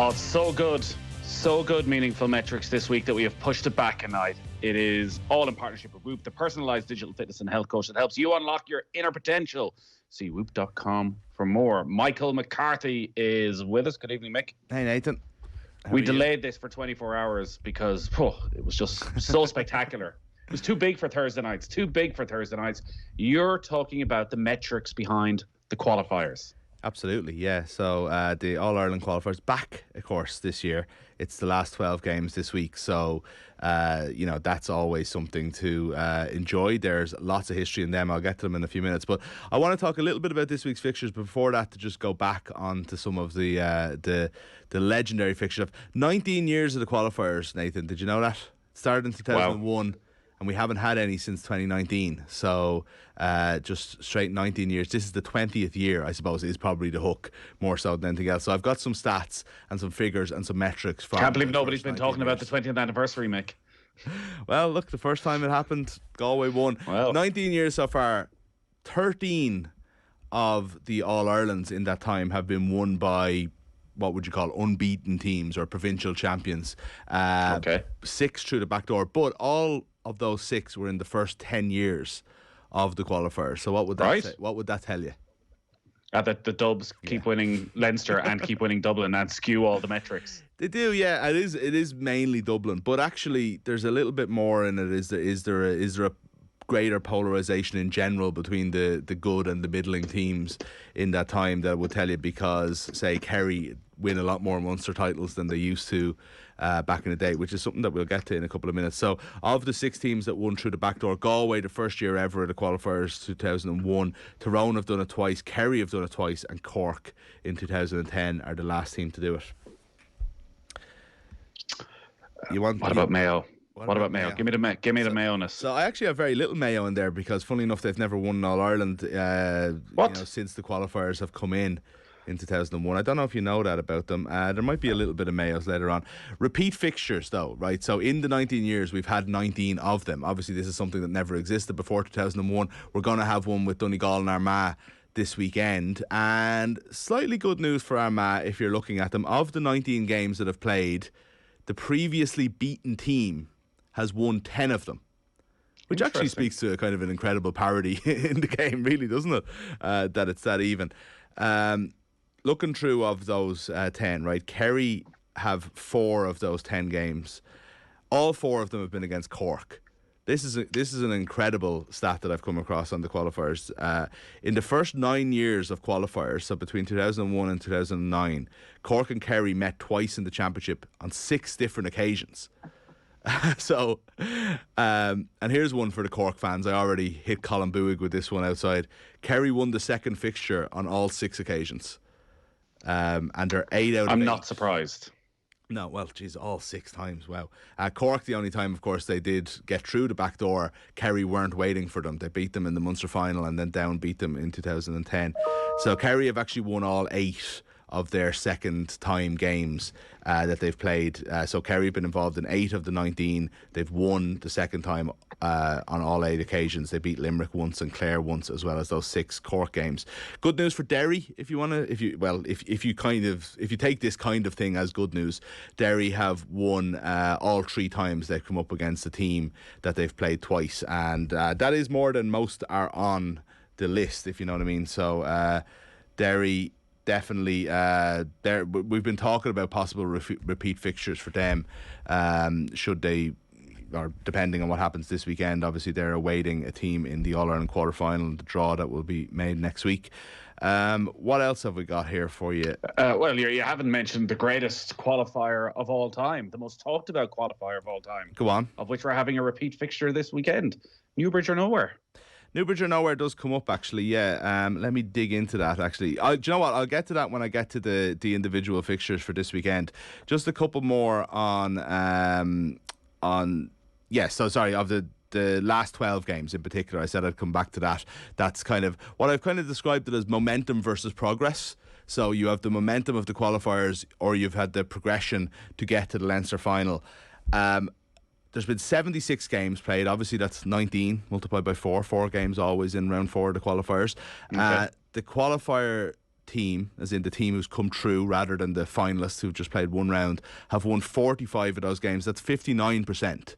Oh, so good. So good, meaningful metrics this week that we have pushed it back a night. It is all in partnership with Whoop, the personalised digital fitness and health coach that helps you unlock your inner potential. See whoop.com for more. Michael McCarthy is with us. Good evening, Mick. Hey, Nathan. We delayed this for 24 hours because it was just so spectacular. It was too big for Thursday nights. You're talking about the metrics behind the qualifiers. Absolutely, yeah. So the All-Ireland qualifiers back, of course, this year. It's the last 12 games this week. So, that's always something to enjoy. There's lots of history in them. I'll get to them in a few minutes. But I want to talk a little bit about this week's fixtures. But before that, to just go back onto some of the legendary fixtures. 19 years of the qualifiers, Nathan. Did you know that? It started in 2001. Wow. And we haven't had any since 2019. So just straight 19 years. This is the 20th year, I suppose, is probably the hook more so than anything else. So I've got some stats and some figures and some metrics. Can't believe nobody's been talking about the 20th anniversary, Mick. Well, look, the first time it happened, Galway won. Well, 19 years so far, 13 of the All-Irelands in that time have been won by what would you call unbeaten teams or provincial champions. 6 through the back door. But all of those 6 were in the first 10 years of the qualifiers. So what would that say? What would that tell you? That the Dubs keep winning Leinster and keep winning Dublin and skew all the metrics. They do, yeah. It is mainly Dublin, but actually there's a little bit more in it. Is there a greater polarisation in general between the good and the middling teams in that time that would tell you, because say Kerry win a lot more Munster titles than they used to back in the day, which is something that we'll get to in a couple of minutes. So of the 6 teams that won through the back door, Galway the first year ever at the qualifiers, 2001, Tyrone have done it twice, Kerry have done it twice, and Cork in 2010 are the last team to do it. What about Mayo? What about Mayo? Give me the Mayo-ness. So I actually have very little Mayo in there because, funnily enough, they've never won All-Ireland since the qualifiers have come in 2001. I don't know if you know that about them. There might be a little bit of Mayos later on. Repeat fixtures, though, right? So in the 19 years, we've had 19 of them. Obviously, this is something that never existed before 2001. We're going to have one with Donegal and Armagh this weekend. And slightly good news for Armagh, if you're looking at them. Of the 19 games that have played, the previously beaten team has won 10 of them, which actually speaks to a kind of an incredible parity in the game, really, doesn't it? That it's that even. Looking through of those 10, right, Kerry have 4 of those 10 games. All 4 of them have been against Cork. This is an incredible stat that I've come across on the qualifiers. In the first 9 years of qualifiers, so between 2001 and 2009, Cork and Kerry met twice in the championship on 6 different occasions. So, and here's one for the Cork fans. I already hit Colin Buig with this one outside. Kerry won the second fixture on all 6 occasions. And they're 8 out of 8. I'm not surprised. No, well, geez, all 6 times. Wow. Cork, the only time, of course, they did get through the back door, Kerry weren't waiting for them. They beat them in the Munster final and then Down beat them in 2010. So Kerry have actually won all 8 of their second time games that they've played. So Kerry have been involved in 8 of the 19. They've won the second time on all 8 occasions. They beat Limerick once and Clare once, as well as those 6 Cork games. Good news for Derry, if you want to, if you take this kind of thing as good news. Derry have won all 3 times they've come up against a team that they've played twice, and that is more than most are on the list, if you know what I mean. So Derry definitely we've been talking about possible repeat fixtures for them, should they, or depending on what happens this weekend. Obviously they're awaiting a team in the All-Ireland quarter-final, the draw that will be made next week. What else have we got here for you? Well, you haven't mentioned the greatest qualifier of all time, the most talked about qualifier of all time. Go on. Of which we're having a repeat fixture this weekend. Newbridge or Nowhere. Newbridge or Nowhere does come up, actually, yeah. Let me dig into that, actually. Do you know what? I'll get to that when I get to the individual fixtures for this weekend. Just a couple more of the last 12 games in particular. I said I'd come back to that. That's kind of what I've kind of described it as momentum versus progress. So you have the momentum of the qualifiers, or you've had the progression to get to the Leinster final. There's been 76 games played. Obviously, that's 19 multiplied by 4. 4 games always in round 4 of the qualifiers. Okay. The qualifier team, as in the team who's come through rather than the finalists who've just played one round, have won 45 of those games. That's 59%.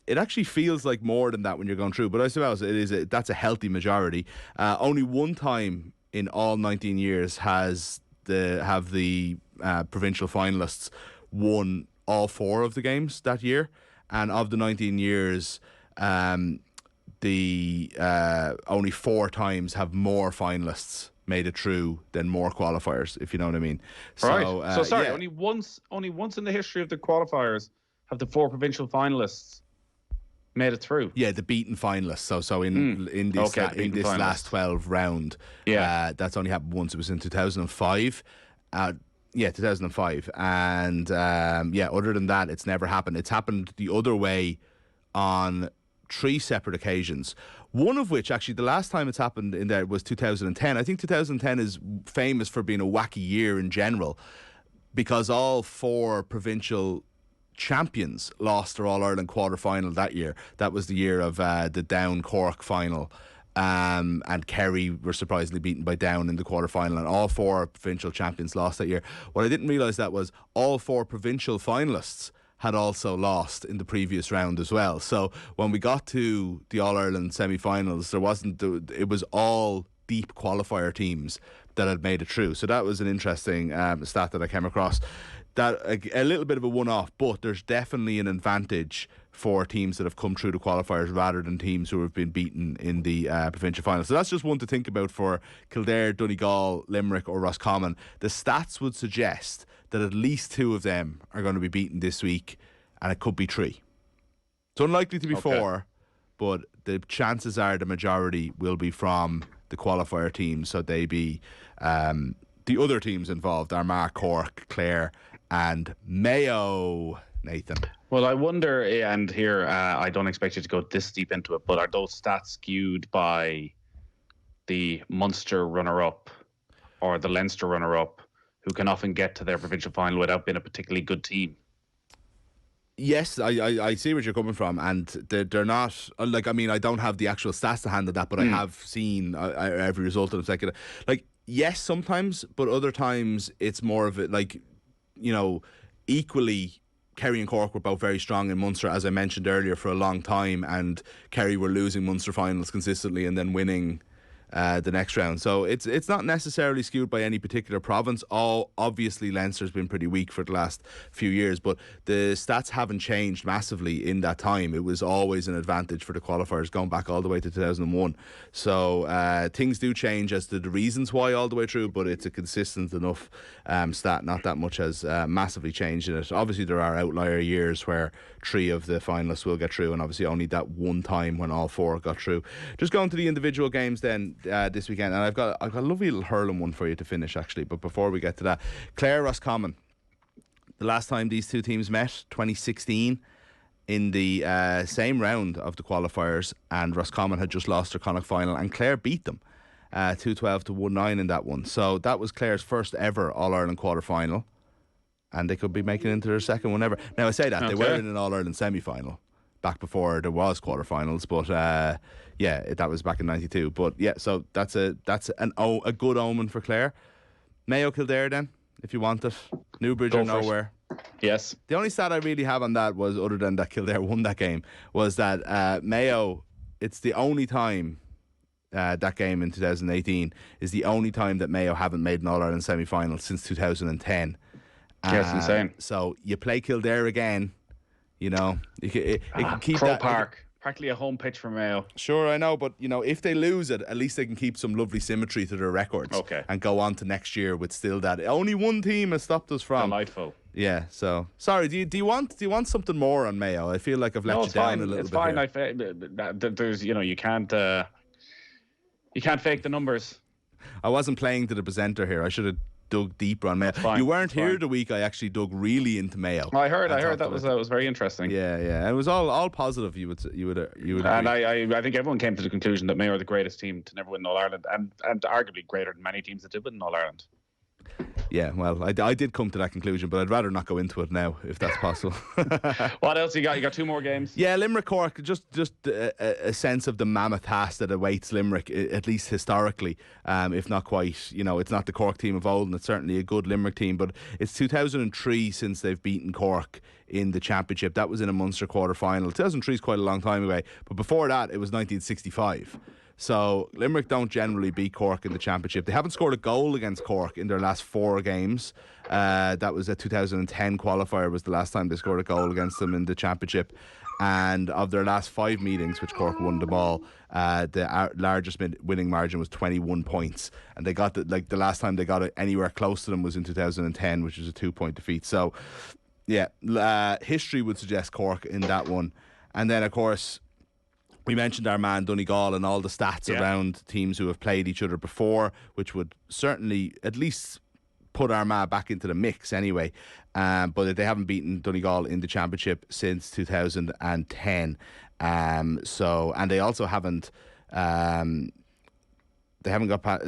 It actually feels like more than that when you're going through, but I suppose that's a healthy majority. Only one time in all 19 years have the provincial finalists won all 4 of the games that year, and of the 19 years, only 4 times have more finalists made it through than more qualifiers, if you know what I mean. Right. So sorry, only once in the history of the qualifiers have the 4 provincial finalists made it through. Yeah, the beaten finalists. So in this last 12 round, that's only happened once. It was in 2005. 2005. And other than that, it's never happened. It's happened the other way on 3 separate occasions. One of which, actually, the last time it's happened in there was 2010. I think 2010 is famous for being a wacky year in general, because all 4 provincial champions lost their All-Ireland quarter-final that year. That was the year of the Down Cork final. And Kerry were surprisingly beaten by Down in the quarter-final, and all 4 provincial champions lost that year. What I didn't realise that was all 4 provincial finalists had also lost in the previous round as well. So when we got to the All-Ireland semi-finals, it was all deep qualifier teams that had made it through. So that was an interesting stat that I came across. That a little bit of a one-off, but there's definitely an advantage for teams that have come through the qualifiers rather than teams who have been beaten in the provincial final. So that's just one to think about for Kildare, Donegal, Limerick or Roscommon. The stats would suggest that at least 2 of them are going to be beaten this week, and it could be 3. It's unlikely to be 4, but the chances are the majority will be from the qualifier teams. So they be the other teams involved are Armagh, Cork, Clare and Mayo. Nathan. Well, I wonder, and here I don't expect you to go this deep into it, but are those stats skewed by the Munster runner-up or the Leinster runner-up, who can often get to their provincial final without being a particularly good team? Yes, I see where you're coming from, and they're not like, I mean, I don't have the actual stats to hand of that, but I have seen every result of it. Like, yes, sometimes, but other times it's more of it, like, you know, equally. Kerry and Cork were both very strong in Munster, as I mentioned earlier, for a long time, and Kerry were losing Munster finals consistently and then winning the next round. So it's not necessarily skewed by any particular province. Obviously Leinster's been pretty weak for the last few years, but the stats haven't changed massively in that time. It was always an advantage for the qualifiers going back all the way to 2001. So things do change as to the reasons why all the way through, but it's a consistent enough stat. Not that much has massively changed in it. Obviously there are outlier years where 3 of the finalists will get through, and obviously only that one time when all 4 got through. Just going to the individual games then this weekend, and I've got a lovely little hurling one for you to finish, actually. But before we get to that, Clare Roscommon. The last time these 2 teams met, 2016, in the same round of the qualifiers, and Roscommon had just lost their Connacht final, and Clare beat them 2-12 to 1-9 in that one. So that was Clare's first ever All-Ireland quarter final, and they could be making it into their second one ever. Now I say that they were in an All-Ireland semi-final back before there was quarterfinals, but that was back in '92. But yeah, so that's a good omen for Clare. Mayo Kildare then, if you want it. Newbridge or nowhere. Yes. The only stat I really have on that was, other than that Kildare won that game, was that Mayo, it's the only time that game in 2018 is the only time that Mayo haven't made an All-Ireland semi-final since 2010. That's insane. So you play Kildare again. You know, it can keep Crow that. Park, practically a home pitch for Mayo. Sure, I know, but you know, if they lose it, at least they can keep some lovely symmetry to their records. Okay. And go on to next year with still that. Only one team has stopped us from. Delightful. Yeah. So sorry. Do you want something more on Mayo? I feel like I've let you down a little bit. It's fine. There's, you can't fake the numbers. I wasn't playing to the presenter here. I should have dug deeper on Mayo. You weren't here the week I actually dug really into Mayo. I heard that was very interesting. Yeah. And it was all positive. You would and I think everyone came to the conclusion that Mayo are the greatest team to never win All Ireland, and arguably greater than many teams that did win All Ireland. Yeah, well, I did come to that conclusion, but I'd rather not go into it now, if that's possible. What else you got? You got 2 more games? Yeah, Limerick Cork, just a sense of the mammoth task that awaits Limerick, at least historically, if not quite. It's not the Cork team of old, and it's certainly a good Limerick team, but it's 2003 since they've beaten Cork in the championship. That was in a Munster quarter-final. 2003 is quite a long time away, but before that, it was 1965. So Limerick don't generally beat Cork in the championship. They haven't scored a goal against Cork in their last 4 games. That was a 2010 qualifier was the last time they scored a goal against them in the championship. And of their last 5 meetings, which Cork won them all, the largest winning margin was 21 points. And they got the last time they got it anywhere close to them was in 2010, which was a 2-point defeat. So, yeah, history would suggest Cork in that one. And then, of course, we mentioned our man Donegal and all the stats around teams who have played each other before, which would certainly at least put Armagh back into the mix anyway. But they haven't beaten Donegal in the championship since 2010. And they also haven't. They haven't got past.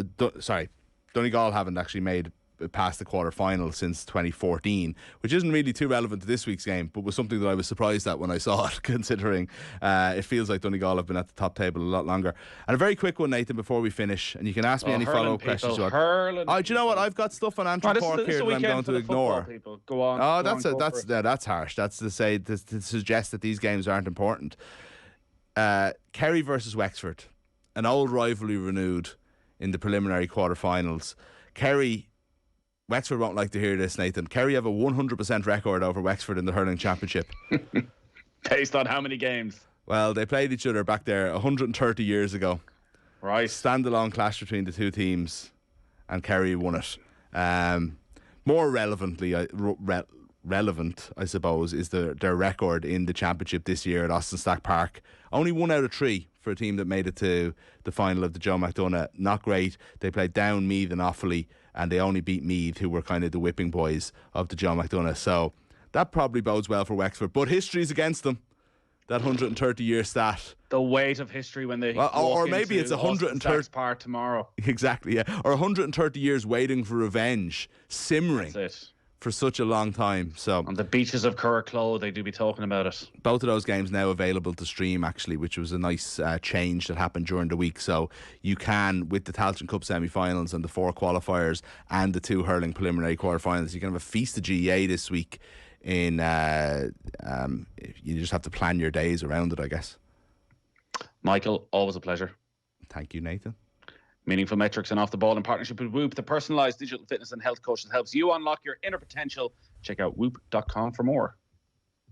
Donegal haven't actually made past the quarter-final since 2014, which isn't really too relevant to this week's game, but was something that I was surprised at when I saw it, considering it feels like Donegal have been at the top table a lot longer. And a very quick one, Nathan, before we finish, and you can ask me any follow-up questions. Do you know what? I've got stuff on Antrim Cork here that I'm going to ignore. Go on. Oh, that's harsh. That's to suggest that these games aren't important. Kerry versus Wexford, an old rivalry renewed in the preliminary quarter-finals. Wexford won't like to hear this, Nathan. Kerry have a 100% record over Wexford in the hurling championship. Based on how many games? Well, they played each other back there 130 years ago. Right. Standalone clash between the two teams, and Kerry won it. More relevant, I suppose, is their record in the championship this year at Austin Stack Park. Only 1 out of 3 for a team that made it to the final of the Joe McDonagh. Not great. They played down Meath and Offaly, and they only beat Meath, who were kind of the whipping boys of the Joe McDonagh. So that probably bodes well for Wexford. But history's against them. That 130-year stat. The weight of history when they or maybe it's 130 part tomorrow. Exactly, yeah. Or 130 years waiting for revenge, simmering. That's it. For such a long time. So on the beaches of Curracloe, they do be talking about it. Both of those games now available to stream, actually, which was a nice change that happened during the week. So you can, with the Tailteann Cup semi-finals and the 4 qualifiers and the 2 hurling preliminary quarter-finals, you can have a feast of GAA this week. You just have to plan your days around it, I guess. Michael, always a pleasure. Thank you, Nathan. Meaningful Metrics and Off the Ball in partnership with Whoop, the personalised digital fitness and health coach that helps you unlock your inner potential. Check out whoop.com for more.